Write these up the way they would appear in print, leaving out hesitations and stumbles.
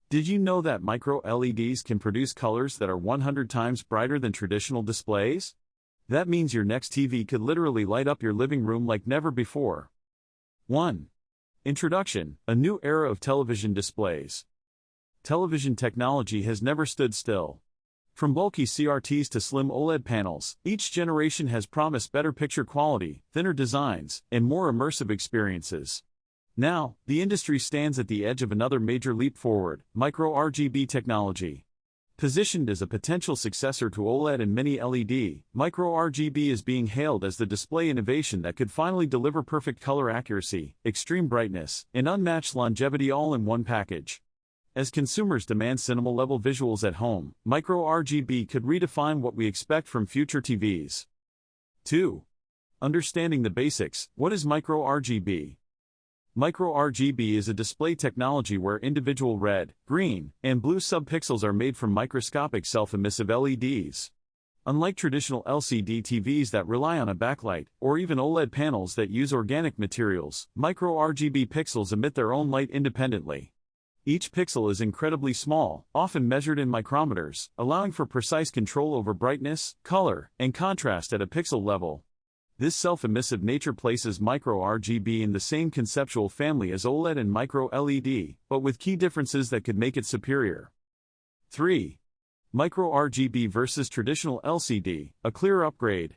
Did you know that micro LEDs can produce colors that are 100 times brighter than traditional displays? That means your next TV could literally light up your living room like never before. 1. Introduction: a new era of television displays. Television technology has never stood still. From bulky CRTs to slim OLED panels, each generation has promised better picture quality, thinner designs, and more immersive experiences. Now, the industry stands at the edge of another major leap forward: Micro RGB technology. Positioned as a potential successor to OLED and Mini LED, Micro RGB is being hailed as the display innovation that could finally deliver perfect color accuracy, extreme brightness, and unmatched longevity all in one package. As consumers demand cinema-level visuals at home, Micro RGB could redefine what we expect from future TVs. 2. Understanding the basics: what is Micro RGB? Micro RGB is a display technology where individual red, green, and blue subpixels are made from microscopic self-emissive LEDs. Unlike traditional LCD TVs that rely on a backlight, or even OLED panels that use organic materials, Micro RGB pixels emit their own light independently. Each pixel is incredibly small, often measured in micrometers, allowing for precise control over brightness, color, and contrast at a pixel level. This self-emissive nature places Micro RGB in the same conceptual family as OLED and Micro LED, but with key differences that could make it superior. 3. Micro RGB versus traditional LCD, a clear upgrade.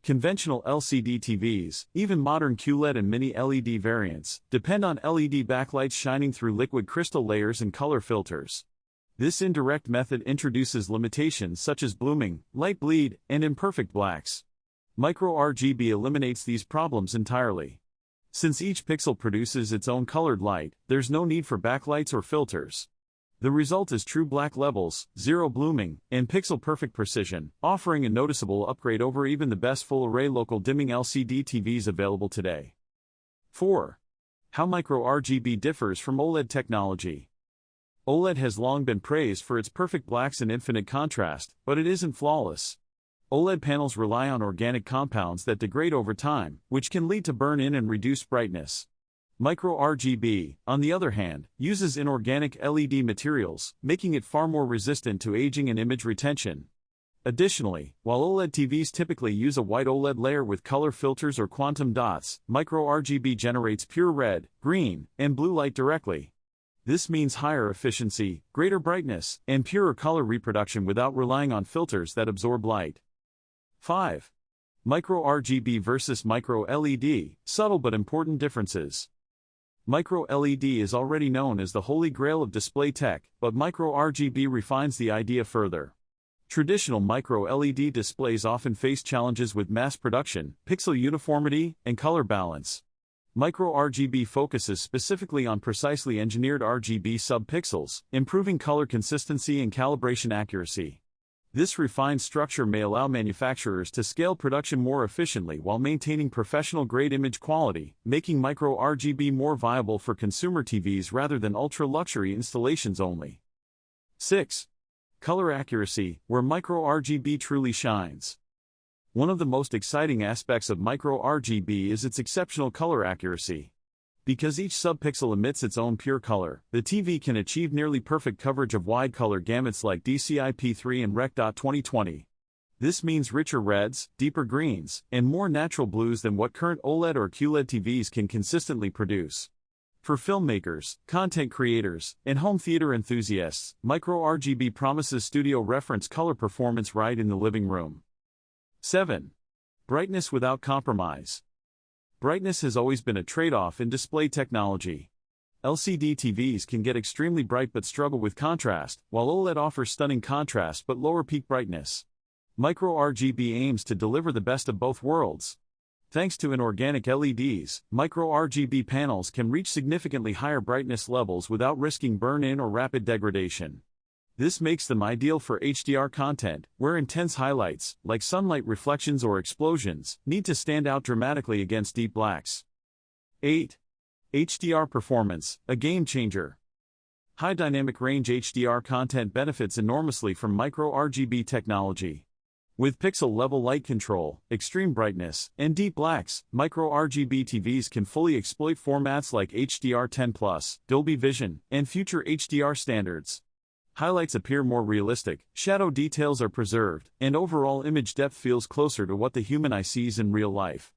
Conventional LCD TVs, even modern QLED and Mini LED variants, depend on LED backlights shining through liquid crystal layers and color filters. This indirect method introduces limitations such as blooming, light bleed, and imperfect blacks. Micro RGB eliminates these problems entirely. Since each pixel produces its own colored light, there's no need for backlights or filters. The result is true black levels, zero blooming, and pixel-perfect precision, offering a noticeable upgrade over even the best full-array local dimming LCD TVs available today. 4. How Micro RGB differs from OLED technology. OLED has long been praised for its perfect blacks and infinite contrast, but it isn't flawless. OLED panels rely on organic compounds that degrade over time, which can lead to burn-in and reduced brightness. Micro RGB, on the other hand, uses inorganic LED materials, making it far more resistant to aging and image retention. Additionally, while OLED TVs typically use a white OLED layer with color filters or quantum dots, Micro RGB generates pure red, green, and blue light directly. This means higher efficiency, greater brightness, and purer color reproduction without relying on filters that absorb light. 5. Micro RGB versus Micro LED, subtle but important differences. Micro LED is already known as the holy grail of display tech, but Micro RGB refines the idea further. Traditional Micro LED displays often face challenges with mass production, pixel uniformity, and color balance. Micro RGB focuses specifically on precisely engineered RGB subpixels, improving color consistency and calibration accuracy. This refined structure may allow manufacturers to scale production more efficiently while maintaining professional-grade image quality, making Micro RGB more viable for consumer TVs rather than ultra-luxury installations only. 6. Color accuracy, where Micro RGB truly shines. One of the most exciting aspects of Micro RGB is its exceptional color accuracy. Because each subpixel emits its own pure color, the TV can achieve nearly perfect coverage of wide color gamuts like DCI-P3 and Rec.2020. This means richer reds, deeper greens, and more natural blues than what current OLED or QLED TVs can consistently produce. For filmmakers, content creators, and home theater enthusiasts, Micro RGB promises studio reference color performance right in the living room. 7. Brightness without compromise. Brightness has always been a trade-off in display technology. LCD TVs can get extremely bright but struggle with contrast, while OLED offers stunning contrast but lower peak brightness. Micro RGB aims to deliver the best of both worlds. Thanks to inorganic LEDs, Micro RGB panels can reach significantly higher brightness levels without risking burn-in or rapid degradation. This makes them ideal for HDR content, where intense highlights, like sunlight reflections or explosions, need to stand out dramatically against deep blacks. 8. HDR performance, a game changer. High dynamic range HDR content benefits enormously from Micro RGB technology. With pixel-level light control, extreme brightness, and deep blacks, Micro RGB TVs can fully exploit formats like HDR10+, Dolby Vision, and future HDR standards. Highlights appear more realistic, shadow details are preserved, and overall image depth feels closer to what the human eye sees in real life.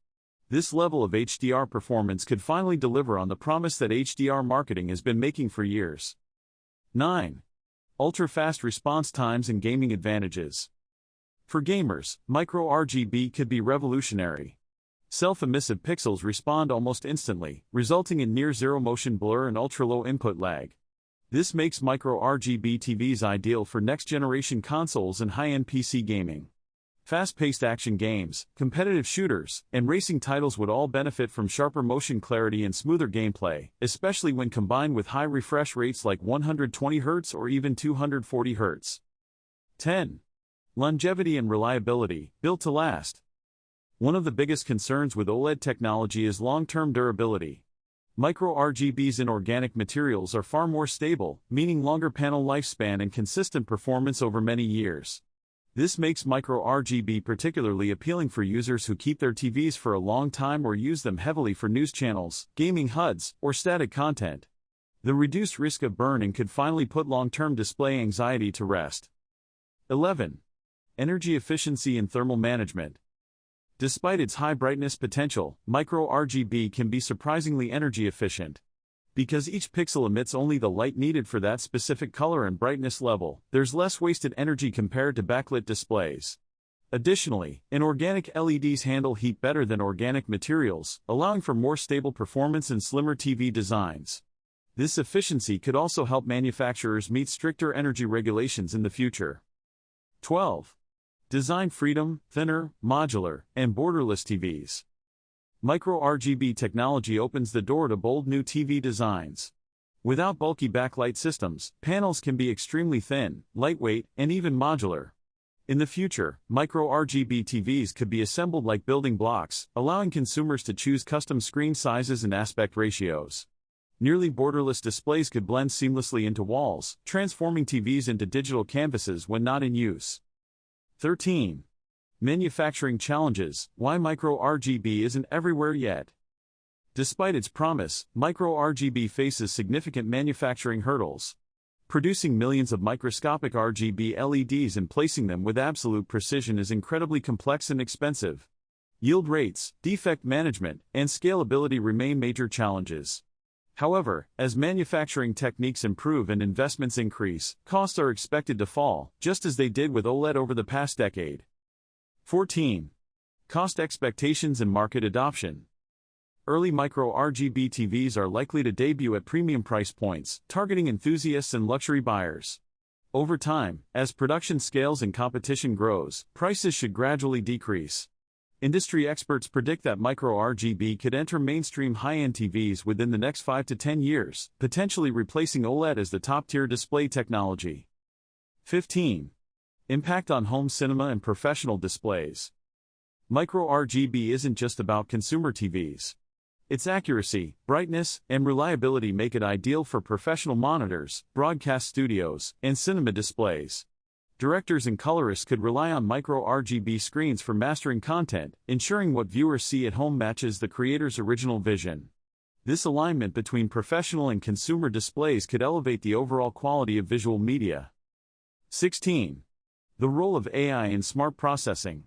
This level of HDR performance could finally deliver on the promise that HDR marketing has been making for years. 9. Ultra-fast response times and gaming advantages. For gamers, Micro RGB could be revolutionary. Self-emissive pixels respond almost instantly, resulting in near-zero motion blur and ultra-low input lag. This makes Micro RGB TVs ideal for next-generation consoles and high-end PC gaming. Fast-paced action games, competitive shooters, and racing titles would all benefit from sharper motion clarity and smoother gameplay, especially when combined with high refresh rates like 120Hz or even 240Hz. 10. Longevity and reliability, built to last. One of the biggest concerns with OLED technology is long-term durability. Micro RGB's inorganic materials are far more stable, meaning longer panel lifespan and consistent performance over many years. This makes Micro RGB particularly appealing for users who keep their TVs for a long time or use them heavily for news channels, gaming HUDs, or static content. The reduced risk of burn-in could finally put long-term display anxiety to rest. 11. Energy efficiency and thermal management. Despite its high brightness potential, Micro RGB can be surprisingly energy efficient. Because each pixel emits only the light needed for that specific color and brightness level, there's less wasted energy compared to backlit displays. Additionally, inorganic LEDs handle heat better than organic materials, allowing for more stable performance and slimmer TV designs. This efficiency could also help manufacturers meet stricter energy regulations in the future. 12. Design freedom, thinner, modular, and borderless TVs. Micro RGB technology opens the door to bold new TV designs. Without bulky backlight systems, panels can be extremely thin, lightweight, and even modular. In the future, Micro RGB TVs could be assembled like building blocks, allowing consumers to choose custom screen sizes and aspect ratios. Nearly borderless displays could blend seamlessly into walls, transforming TVs into digital canvases when not in use. 13. Manufacturing challenges, why Micro RGB isn't everywhere yet. Despite its promise, Micro RGB faces significant manufacturing hurdles. Producing millions of microscopic RGB LEDs and placing them with absolute precision is incredibly complex and expensive. Yield rates, defect management, and scalability remain major challenges. However, as manufacturing techniques improve and investments increase, costs are expected to fall, just as they did with OLED over the past decade. 14. Cost expectations and market adoption. Early Micro RGB TVs are likely to debut at premium price points, targeting enthusiasts and luxury buyers. Over time, as production scales and competition grows, prices should gradually decrease. Industry experts predict that Micro RGB could enter mainstream high-end TVs within the next 5 to 10 years, potentially replacing OLED as the top-tier display technology. 15. Impact on home cinema and professional displays. Micro RGB isn't just about consumer TVs. Its accuracy, brightness, and reliability make it ideal for professional monitors, broadcast studios, and cinema displays. Directors and colorists could rely on Micro RGB screens for mastering content, ensuring what viewers see at home matches the creator's original vision. This alignment between professional and consumer displays could elevate the overall quality of visual media. 16. The role of AI in smart processing.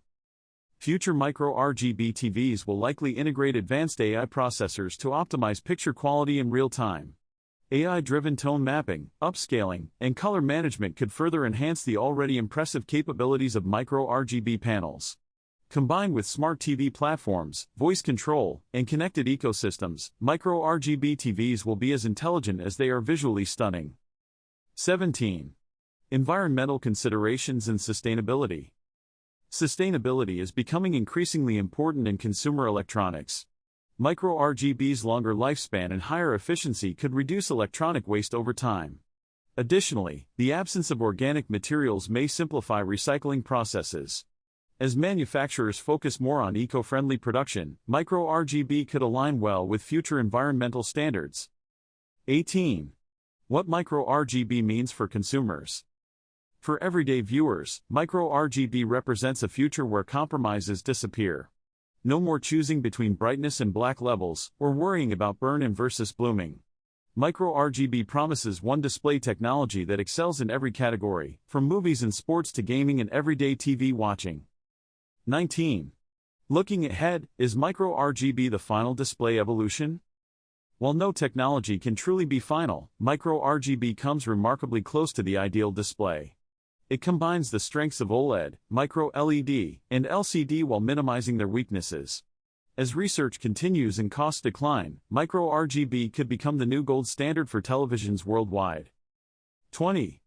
Future Micro RGB TVs will likely integrate advanced AI processors to optimize picture quality in real time. AI-driven tone mapping, upscaling, and color management could further enhance the already impressive capabilities of Micro RGB panels. Combined with smart TV platforms, voice control, and connected ecosystems, Micro RGB TVs will be as intelligent as they are visually stunning. 17. Environmental considerations and sustainability. Sustainability is becoming increasingly important in consumer electronics. Micro RGB's longer lifespan and higher efficiency could reduce electronic waste over time. Additionally, the absence of organic materials may simplify recycling processes. As manufacturers focus more on eco-friendly production, Micro RGB could align well with future environmental standards. 18. What Micro RGB means for consumers. For everyday viewers, Micro RGB represents a future where compromises disappear. No more choosing between brightness and black levels, or worrying about burn-in versus blooming. Micro RGB promises one display technology that excels in every category, from movies and sports to gaming and everyday TV watching. 19. Looking ahead, is Micro RGB the final display evolution? While no technology can truly be final, Micro RGB comes remarkably close to the ideal display. It combines the strengths of OLED, Micro LED, and LCD while minimizing their weaknesses. As research continues and costs decline, Micro RGB could become the new gold standard for televisions worldwide. 20.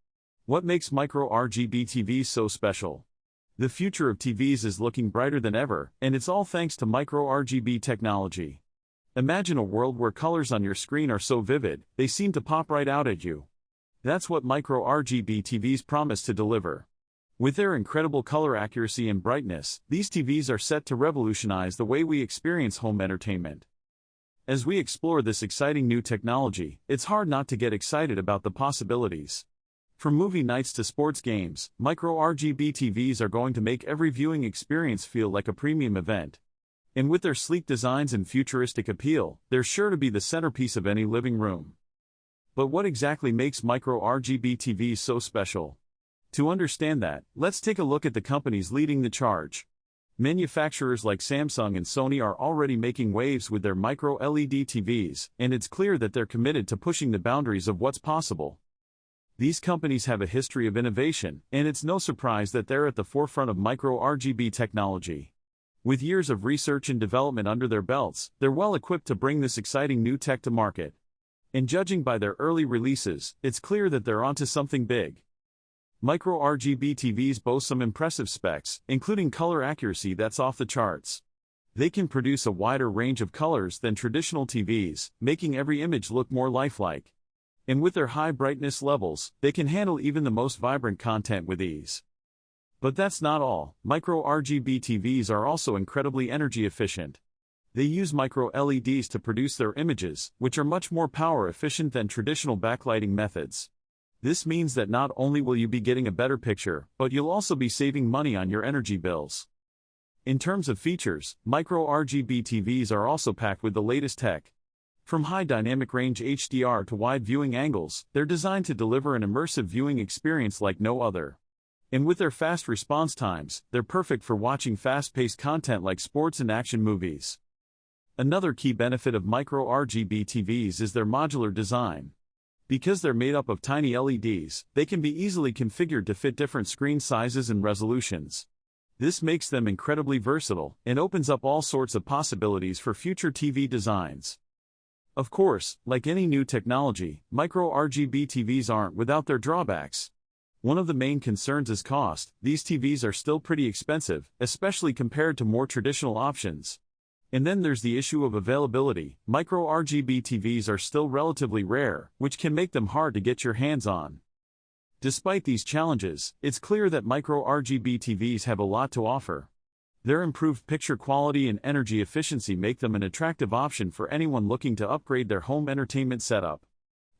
What makes Micro RGB TVs so special? The future of TVs is looking brighter than ever, and it's all thanks to Micro RGB technology. Imagine a world where colors on your screen are so vivid, they seem to pop right out at you. That's what Micro RGB TVs promise to deliver. With their incredible color accuracy and brightness, these TVs are set to revolutionize the way we experience home entertainment. As we explore this exciting new technology, it's hard not to get excited about the possibilities. From movie nights to sports games, Micro RGB TVs are going to make every viewing experience feel like a premium event. And with their sleek designs and futuristic appeal, they're sure to be the centerpiece of any living room. But what exactly makes Micro RGB TVs so special? To understand that, let's take a look at the companies leading the charge. Manufacturers like Samsung and Sony are already making waves with their Micro LED TVs, and it's clear that they're committed to pushing the boundaries of what's possible. These companies have a history of innovation, and it's no surprise that they're at the forefront of Micro RGB technology. With years of research and development under their belts, they're well equipped to bring this exciting new tech to market. And judging by their early releases, it's clear that they're onto something big. Micro RGB TVs boast some impressive specs, including color accuracy that's off the charts. They can produce a wider range of colors than traditional TVs, making every image look more lifelike. And with their high brightness levels, they can handle even the most vibrant content with ease. But that's not all. Micro RGB TVs are also incredibly energy efficient. They use micro LEDs to produce their images, which are much more power efficient than traditional backlighting methods. This means that not only will you be getting a better picture, but you'll also be saving money on your energy bills. In terms of features, Micro RGB TVs are also packed with the latest tech. From high dynamic range HDR to wide viewing angles, they're designed to deliver an immersive viewing experience like no other. And with their fast response times, they're perfect for watching fast-paced content like sports and action movies. Another key benefit of Micro RGB TVs is their modular design. Because they're made up of tiny LEDs, they can be easily configured to fit different screen sizes and resolutions. This makes them incredibly versatile, and opens up all sorts of possibilities for future TV designs. Of course, like any new technology, Micro RGB TVs aren't without their drawbacks. One of the main concerns is cost. These TVs are still pretty expensive, especially compared to more traditional options. And then there's the issue of availability. Micro RGB TVs are still relatively rare, which can make them hard to get your hands on. Despite these challenges, it's clear that Micro RGB TVs have a lot to offer. Their improved picture quality and energy efficiency make them an attractive option for anyone looking to upgrade their home entertainment setup.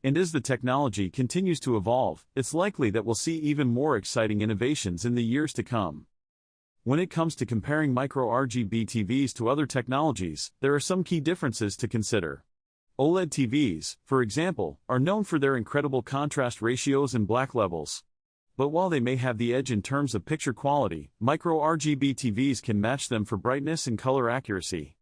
And as the technology continues to evolve, it's likely that we'll see even more exciting innovations in the years to come. When it comes to comparing Micro RGB TVs to other technologies, there are some key differences to consider. OLED TVs, for example, are known for their incredible contrast ratios and black levels. But while they may have the edge in terms of picture quality, Micro RGB TVs can match them for brightness and color accuracy.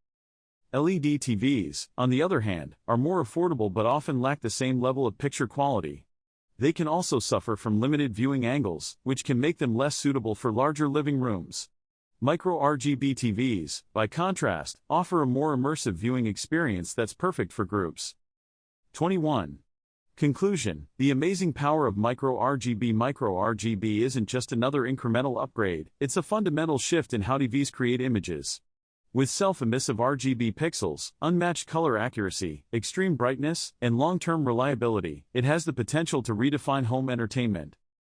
LED TVs, on the other hand, are more affordable but often lack the same level of picture quality. They can also suffer from limited viewing angles, which can make them less suitable for larger living rooms. Micro RGB TVs, by contrast, offer a more immersive viewing experience that's perfect for groups. 21. Conclusion: the amazing power of Micro RGB. Micro RGB isn't just another incremental upgrade, it's a fundamental shift in how TVs create images. With self-emissive RGB pixels, unmatched color accuracy, extreme brightness, and long-term reliability, it has the potential to redefine home entertainment.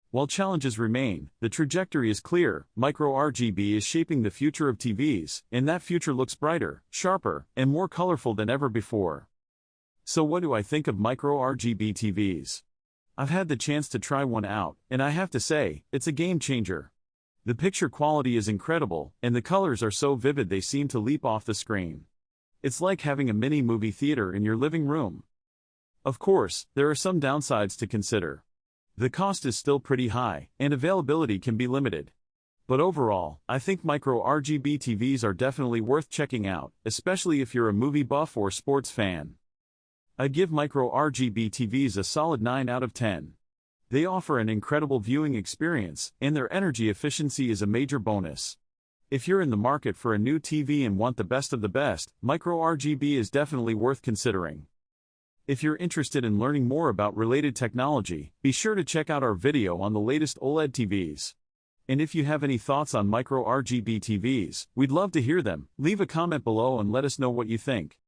While challenges remain, the trajectory is clear. Micro RGB is shaping the future of TVs, and that future looks brighter, sharper, and more colorful than ever before. So what do I think of Micro RGB TVs? I've had the chance to try one out, and I have to say, it's a game changer. The picture quality is incredible, and the colors are so vivid they seem to leap off the screen. It's like having a mini movie theater in your living room. Of course, there are some downsides to consider. The cost is still pretty high, and availability can be limited. But overall, I think Micro RGB TVs are definitely worth checking out, especially if you're a movie buff or sports fan. I give Micro RGB TVs a solid 9 out of 10. They offer an incredible viewing experience, and their energy efficiency is a major bonus. If you're in the market for a new TV and want the best of the best, Micro RGB is definitely worth considering. If you're interested in learning more about related technology, be sure to check out our video on the latest OLED TVs. And if you have any thoughts on Micro RGB TVs, we'd love to hear them. Leave a comment below and let us know what you think.